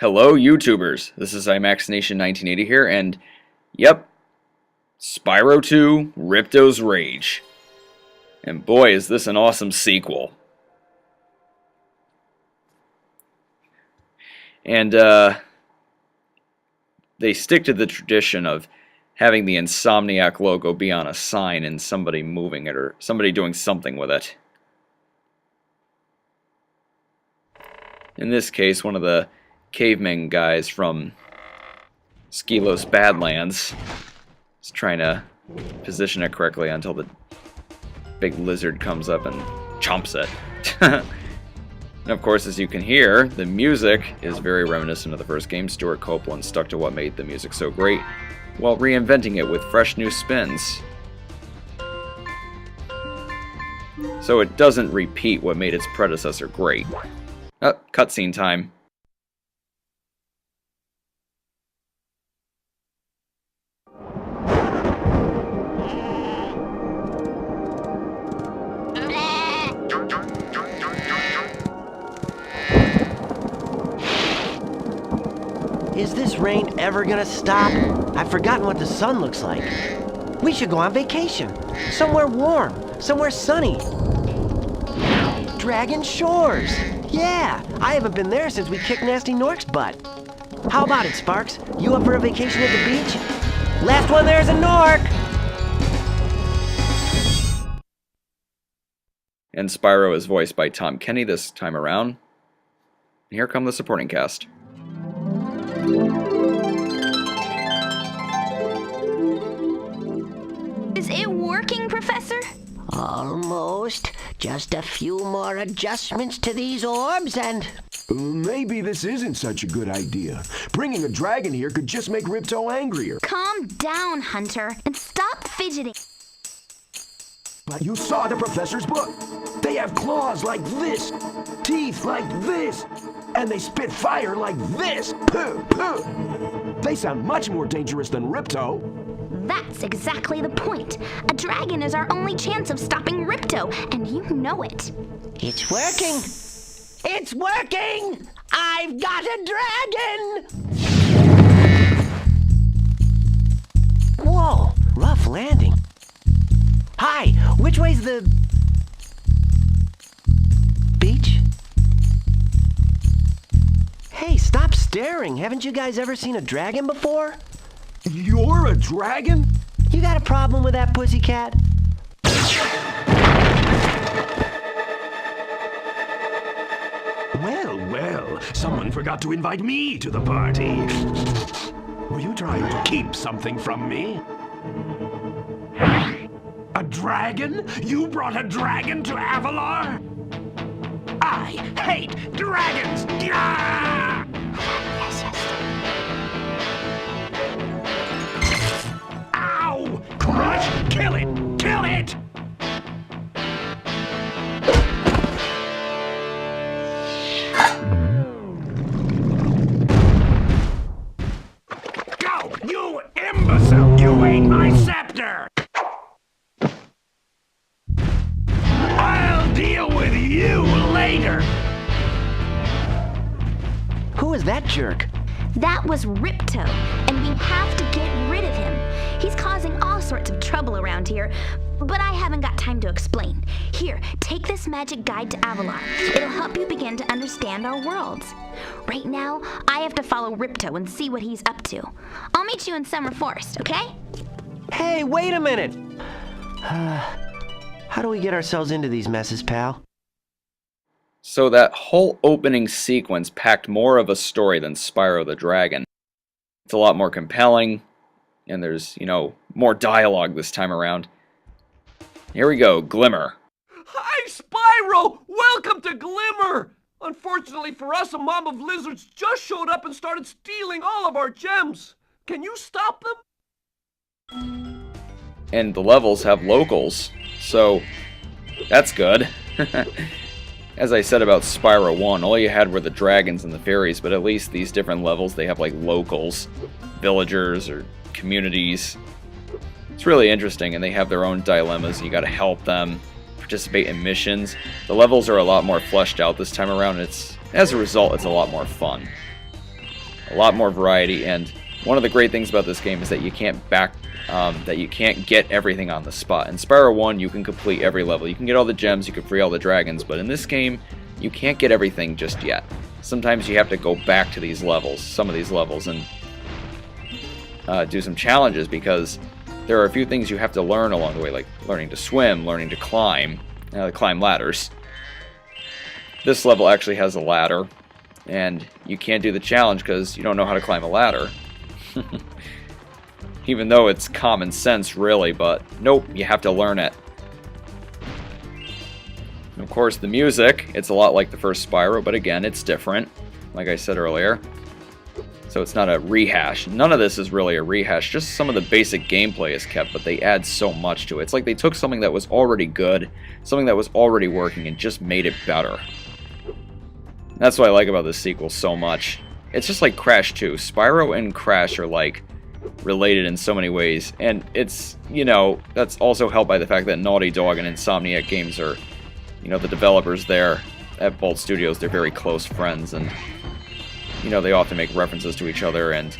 Hello YouTubers, this is IMAXNation1980 here, and yep, Spyro 2, Ripto's Rage. And boy is this an awesome sequel. And they stick to the tradition of having the Insomniac logo be on a sign and somebody moving it or somebody doing something with it. In this case, one of the caveman guys from Skelos Badlands is trying to position it correctly until the big lizard comes up and chomps it. And of course, as you can hear, the music is very reminiscent of the first game. Stuart Copeland stuck to what made the music so great, while reinventing it with fresh new spins. So it doesn't repeat what made its predecessor great. Cutscene time. Is this rain ever gonna stop? I've forgotten what the sun looks like. We should go on vacation. Somewhere warm, somewhere sunny. Dragon Shores! Yeah, I haven't been there since we kicked Nasty Nork's butt. How about it, Sparks? You up for a vacation at the beach? Last one there's a Nork! And Spyro is voiced by Tom Kenny this time around. And here come the supporting cast. Is it working, Professor? Almost. Just a few more adjustments to these orbs and... Maybe this isn't such a good idea. Bringing a dragon here could just make Ripto angrier. Calm down, Hunter, and stop fidgeting. But you saw the professor's book. They have claws like this, teeth like this, and they spit fire like this. They sound much more dangerous than Ripto. That's exactly the point. A dragon is our only chance of stopping Ripto, and you know it. It's working! It's working! I've got a dragon! Whoa, rough landing. Hi, which way's the... beach? Hey, stop staring. Haven't you guys ever seen a dragon before? You're a dragon? You got a problem with that, pussycat? Well, someone forgot to invite me to the party. Were you trying to keep something from me? A dragon? You brought a dragon to Avalar? I hate dragons! Yeah! Ow! Crush! Kill it! Kill it! Go! You imbecile! You ate my scepter! I'll deal with you later! Who is that jerk? That was Ripto, and we have to get rid of him. He's causing all sorts of trouble around here, but I haven't got time to explain. Here, take this magic guide to Avalar. It'll help you begin to understand our worlds. Right now, I have to follow Ripto and see what he's up to. I'll meet you in Summer Forest, okay? Hey, wait a minute! How do we get ourselves into these messes, pal? So that whole opening sequence packed more of a story than Spyro the Dragon. It's a lot more compelling, and there's, more dialogue this time around. Here we go, Glimmer. Hi, Spyro! Welcome to Glimmer! Unfortunately for us, a mob of lizards just showed up and started stealing all of our gems. Can you stop them? And the levels have locals, so that's good. As I said about Spyro 1, all you had were the dragons and the fairies, but at least these different levels, they have like locals, villagers, or communities. It's really interesting, and they have their own dilemmas. You gotta help them, participate in missions. The levels are a lot more fleshed out this time around. As a result, it's a lot more fun. A lot more variety, and one of the great things about this game is that you can't get everything on the spot. In Spyro 1, you can complete every level. You can get all the gems, you can free all the dragons, but in this game, you can't get everything just yet. Sometimes you have to go back to these levels, some of these levels, and do some challenges, because there are a few things you have to learn along the way, like learning to swim, learning to climb ladders. This level actually has a ladder, and you can't do the challenge because you don't know how to climb a ladder. Even though it's common sense, really, but nope, you have to learn it. And of course, the music, it's a lot like the first Spyro, but again, it's different, like I said earlier. So it's not a rehash. None of this is really a rehash, just some of the basic gameplay is kept, but they add so much to it. It's like they took something that was already good, something that was already working, and just made it better. That's what I like about this sequel so much. It's just like Crash 2. Spyro and Crash are like related in so many ways, and it's, you know, that's also helped by the fact that Naughty Dog and Insomniac Games are, you know, the developers there at both studios, they're very close friends, and, you know, they often make references to each other. And,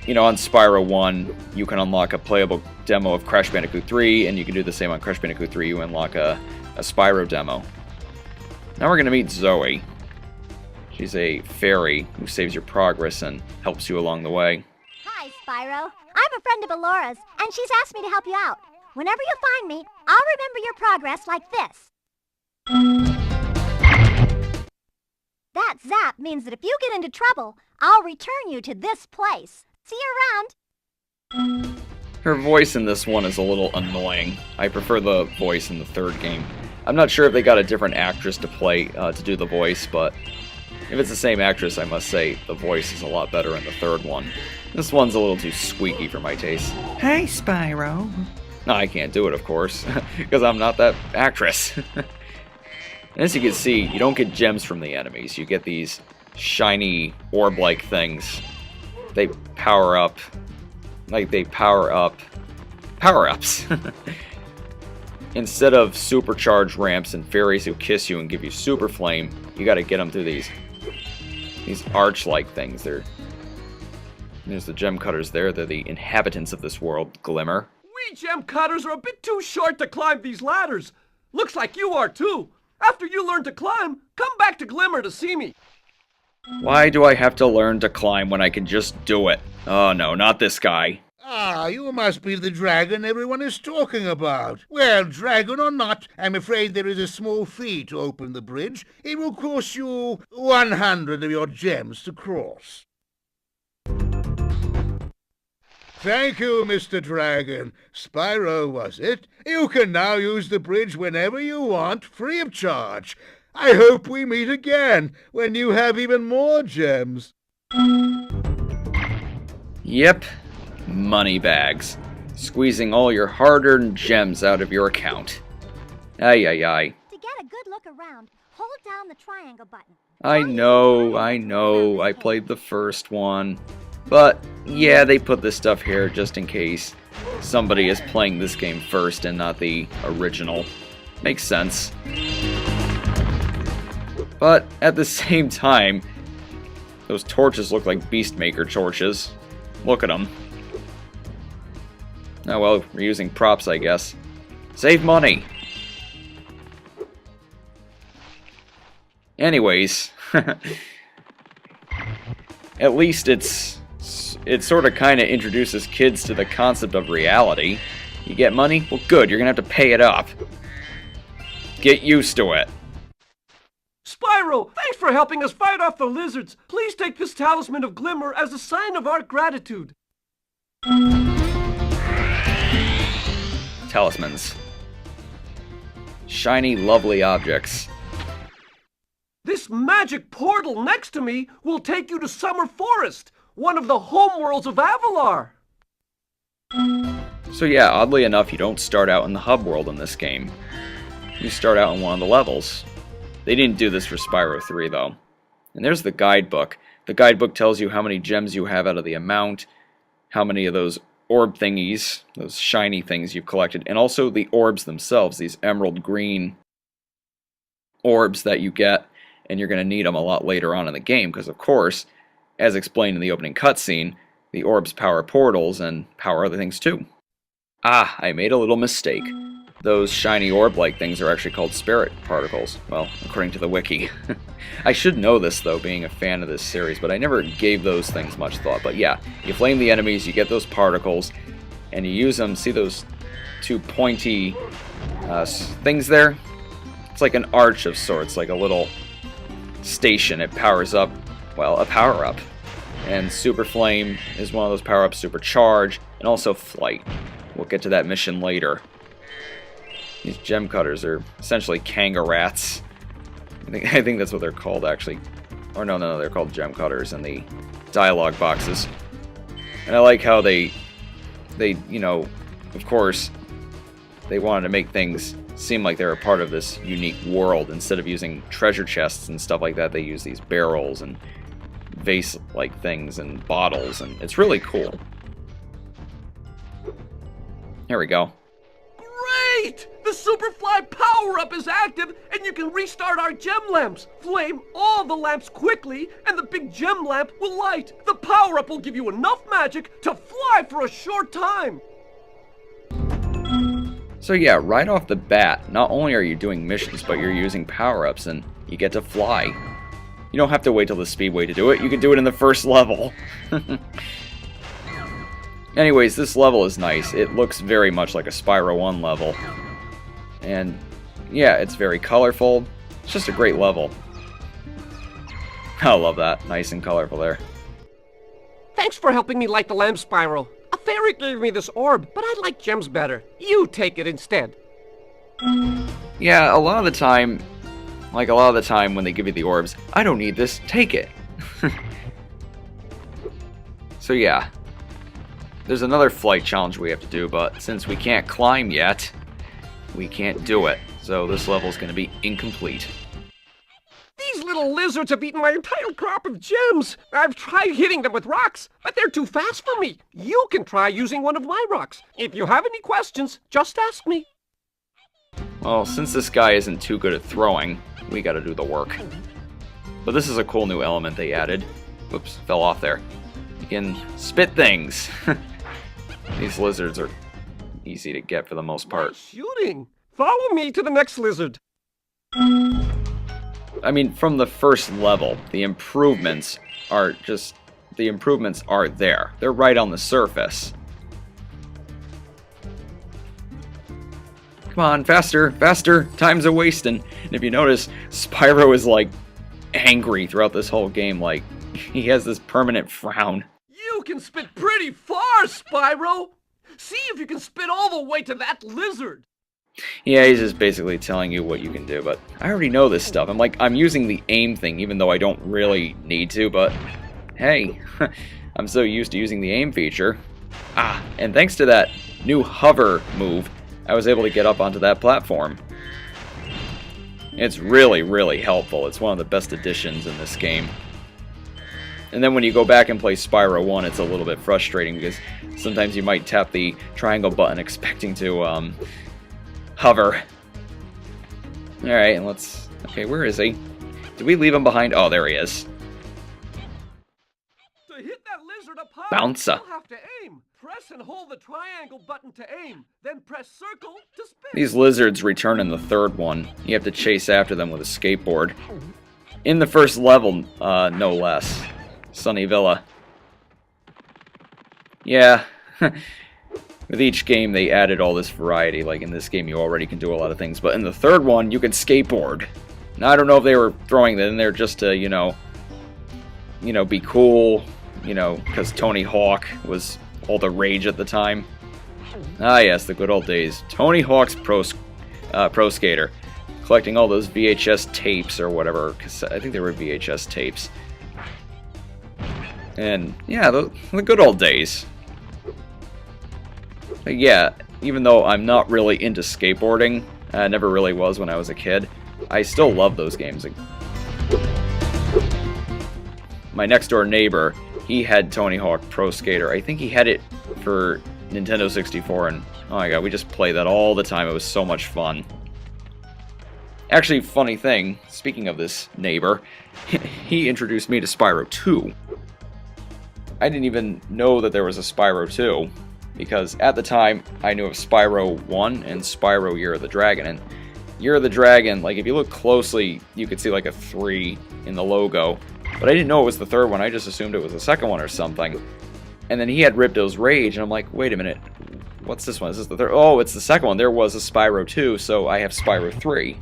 you know, on Spyro 1, you can unlock a playable demo of Crash Bandicoot 3, and you can do the same on Crash Bandicoot 3, you unlock a Spyro demo. Now we're going to meet Zoe. She's a fairy who saves your progress and helps you along the way. Hi, Spyro. I'm a friend of Alora's, and she's asked me to help you out. Whenever you find me, I'll remember your progress like this. That zap means that if you get into trouble, I'll return you to this place. See you around. Her voice in this one is a little annoying. I prefer the voice in the third game. I'm not sure if they got a different actress to play, to do the voice, but if it's the same actress, I must say the voice is a lot better in the third one. This one's a little too squeaky for my taste. Hey, Spyro. No, I can't do it, of course, because I'm not that actress. As you can see, you don't get gems from the enemies. You get these shiny orb-like things. They power up. Like, they power up power-ups. Instead of supercharged ramps and fairies who kiss you and give you super flame, you gotta get them through these arch-like things. There's the gem cutters there. They're the inhabitants of this world, Glimmer. We gem cutters are a bit too short to climb these ladders. Looks like you are too. After you learn to climb, come back to Glimmer to see me. Why do I have to learn to climb when I can just do it? Oh no, not this guy. Ah, you must be the dragon everyone is talking about. Well, dragon or not, I'm afraid there is a small fee to open the bridge. It will cost you 100 of your gems to cross. Thank you, Mr. Dragon. Spyro, was it? You can now use the bridge whenever you want, free of charge. I hope we meet again, when you have even more gems. Yep. Money bags. Squeezing all your hard-earned gems out of your account. Ay, ay, ay. To get a good look around, hold down the triangle button. I know, I played the first one. But, yeah, they put this stuff here just in case somebody is playing this game first and not the original. Makes sense. But, at the same time, those torches look like Beastmaker torches. Look at them. Oh well, we're using props, I guess. Save money! Anyways, at least it sort of kind of introduces kids to the concept of reality. You get money? Well good, you're gonna have to pay it up. Get used to it. Spyro, thanks for helping us fight off the lizards. Please take this talisman of Glimmer as a sign of our gratitude. Talismans. Shiny, lovely objects. This magic portal next to me will take you to Summer Forest, one of the homeworlds of Avalar. So yeah, oddly enough, you don't start out in the hub world in this game. You start out in one of the levels. They didn't do this for Spyro 3, though. And there's the guidebook. The guidebook tells you how many gems you have out of the amount, how many of those orb thingies, those shiny things you've collected, and also the orbs themselves, these emerald green orbs that you get, and you're going to need them a lot later on in the game, because of course, as explained in the opening cutscene, the orbs power portals and power other things too. Ah, I made a little mistake. Those shiny orb-like things are actually called spirit particles. Well, according to the wiki. I should know this, though, being a fan of this series, but I never gave those things much thought. But yeah, you flame the enemies, you get those particles, and you use them. See those two pointy things there? It's like an arch of sorts, like a little station. It powers up, well, a power-up. And Super Flame is one of those power-ups, Super Charge, and also Flight. We'll get to that mission later. These gem cutters are essentially kangarats. I think that's what they're called, actually. Or no, they're called gem cutters in the dialogue boxes. And I like how they, you know, of course, they wanted to make things seem like they're a part of this unique world. Instead of using treasure chests and stuff like that, they use these barrels and vase-like things and bottles, and it's really cool. Here we go. Great! The Superfly power-up is active, and you can restart our gem lamps. Flame all the lamps quickly, and the big gem lamp will light. The power-up will give you enough magic to fly for a short time. So yeah, right off the bat, not only are you doing missions, but you're using power-ups, and you get to fly. You don't have to wait till the Speedway to do it, you can do it in the first level. Anyways, this level is nice. It looks very much like a Spyro 1 level. And yeah, it's very colorful. It's just a great level. I love that. Nice and colorful there. Thanks for helping me light the lamp, Spyro. A fairy gave me this orb, but I like gems better. You take it instead. Yeah, a lot of the time when they give you the orbs, I don't need this, take it. So yeah. There's another flight challenge we have to do, but since we can't climb yet, we can't do it. So this level's going to be incomplete. These little lizards have eaten my entire crop of gems. I've tried hitting them with rocks, but they're too fast for me. You can try using one of my rocks. If you have any questions, just ask me. Well, since this guy isn't too good at throwing, we got to do the work. But this is a cool new element they added. Whoops, fell off there. You can spit things. These lizards are easy to get for the most part. Nice shooting. Follow me to the next lizard. I mean, from the first level, the improvements are there. They're right on the surface. Come on, faster, faster, time's a wasting. And if you notice, Spyro is like angry throughout this whole game, like he has this permanent frown. You can spit pretty far, Spyro! See if you can spit all the way to that lizard! Yeah, he's just basically telling you what you can do, but I already know this stuff. I'm using the aim thing, even though I don't really need to, but hey, I'm so used to using the aim feature. Ah, and thanks to that new hover move, I was able to get up onto that platform. It's really, really helpful. It's one of the best additions in this game. And then when you go back and play Spyro 1, it's a little bit frustrating because sometimes you might tap the triangle button expecting to hover. Alright, and let's... Okay, where is he? Did we leave him behind? Oh, there he is. To hit that lizard up high, Bouncer. you'll have to aim. Press and hold the triangle button to aim. Then press circle to spin. These lizards return in the third one. You have to chase after them with a skateboard. In the first level, no less. Sunny Villa. Yeah. With each game, they added all this variety. Like in this game, you already can do a lot of things. But in the third one, you can skateboard. Now, I don't know if they were throwing that in there just to, you know, be cool. You know, because Tony Hawk was all the rage at the time. Ah, yes, the good old days. Tony Hawk's Pro Skater. Collecting all those VHS tapes or whatever. I think they were VHS tapes. And, yeah, the good old days. But yeah, even though I'm not really into skateboarding, I never really was when I was a kid, I still love those games. My next door neighbor, he had Tony Hawk Pro Skater. I think he had it for Nintendo 64, and oh my god, we just played that all the time. It was so much fun. Actually, funny thing, speaking of this neighbor, he introduced me to Spyro 2. I didn't even know that there was a Spyro 2, because at the time I knew of Spyro 1 and Spyro Year of the Dragon, and Year of the Dragon, like if you look closely, you could see like a 3 in the logo, but I didn't know it was the third one. I just assumed it was the second one or something. And then he had Ripto's Rage, and I'm like, wait a minute, what's this one? Is this the third? Oh, it's the second one. There was a Spyro 2, so I have Spyro 3.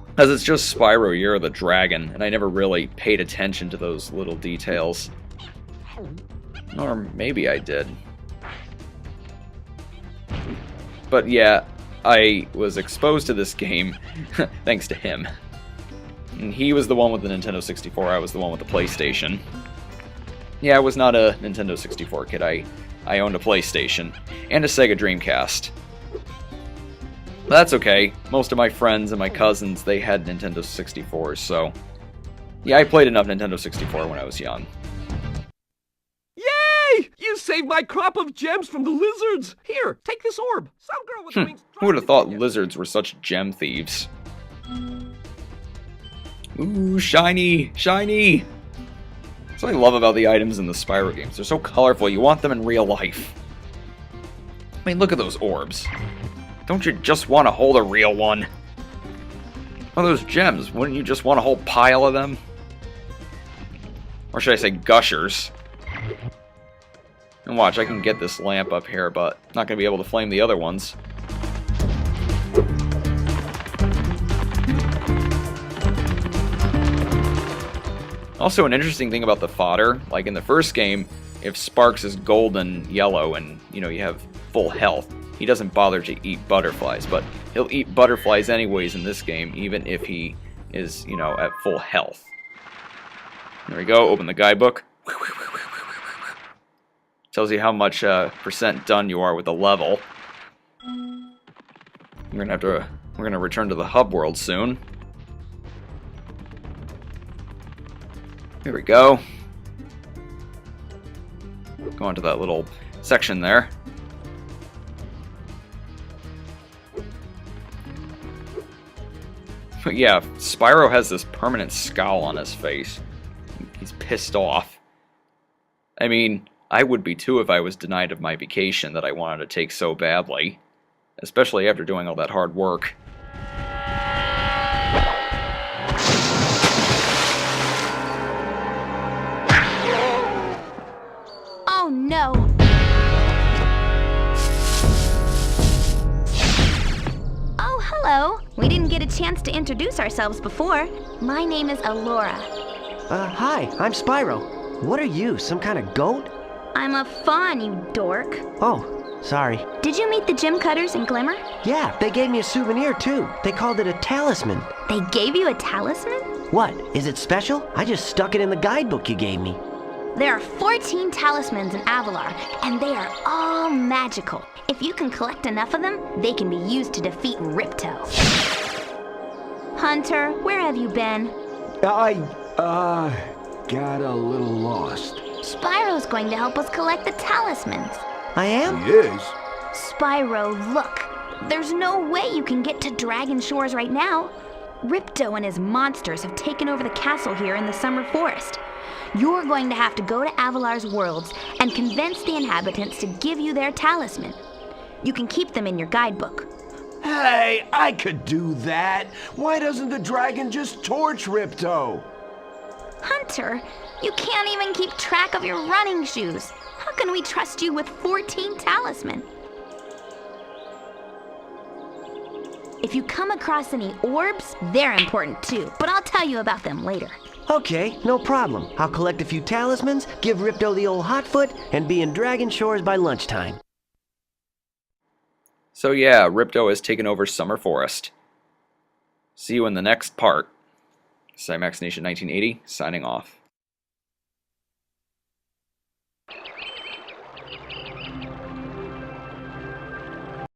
Because it's just Spyro Year of the Dragon, and I never really paid attention to those little details. Or maybe I did. But yeah, I was exposed to this game thanks to him. And he was the one with the Nintendo 64, I was the one with the PlayStation. Yeah, I was not a Nintendo 64 kid, I owned a PlayStation, and a Sega Dreamcast. But that's okay, most of my friends and my cousins, they had Nintendo 64s, so... yeah, I played enough Nintendo 64 when I was young. Yay! You saved my crop of gems from the lizards! Here, take this orb. Some girl with wings... Who would have thought lizards were such gem thieves? Ooh, shiny! Shiny! That's what I love about the items in the Spyro games. They're so colorful, you want them in real life. I mean, look at those orbs. Don't you just want to hold a real one? Oh, those gems, wouldn't you just want a whole pile of them? Or should I say gushers? And watch, I can get this lamp up here, but not going to be able to flame the other ones. Also, an interesting thing about the fodder, like in the first game, if Sparks is golden yellow and, you know, you have full health, he doesn't bother to eat butterflies, but he'll eat butterflies anyways in this game, even if he is, you know, at full health. There we go, open the guidebook. Tells you how much percent done you are with the level. We're gonna return to the hub world soon. Here we go. Go on to that little section there. But yeah, Spyro has this permanent scowl on his face. He's pissed off. I mean, I would be too if I was denied of my vacation that I wanted to take so badly. Especially after doing all that hard work. Oh no! Oh, hello. We didn't get a chance to introduce ourselves before. My name is Alora. Hi, I'm Spyro. What are you, some kind of goat? I'm a fawn, you dork. Oh, sorry. Did you meet the gem cutters in Glimmer? Yeah, they gave me a souvenir too. They called it a talisman. They gave you a talisman? What, is it special? I just stuck it in the guidebook you gave me. There are 14 talismans in Avalar, and they are all magical. If you can collect enough of them, they can be used to defeat Ripto. Hunter, where have you been? I got a little lost. Spyro's going to help us collect the talismans. I am? Yes. Spyro, look. There's no way you can get to Dragon Shores right now. Ripto and his monsters have taken over the castle here in the Summer Forest. You're going to have to go to Avalar's worlds and convince the inhabitants to give you their talisman. You can keep them in your guidebook. Hey, I could do that. Why doesn't the dragon just torch Ripto? Hunter, you can't even keep track of your running shoes. How can we trust you with 14 talisman? If you come across any orbs, they're important too, but I'll tell you about them later. Okay, no problem. I'll collect a few talismans, give Ripto the old hot foot, and be in Dragon Shores by lunchtime. So yeah, Ripto has taken over Summer Forest. See you in the next part. Cymax Nation 1980, signing off.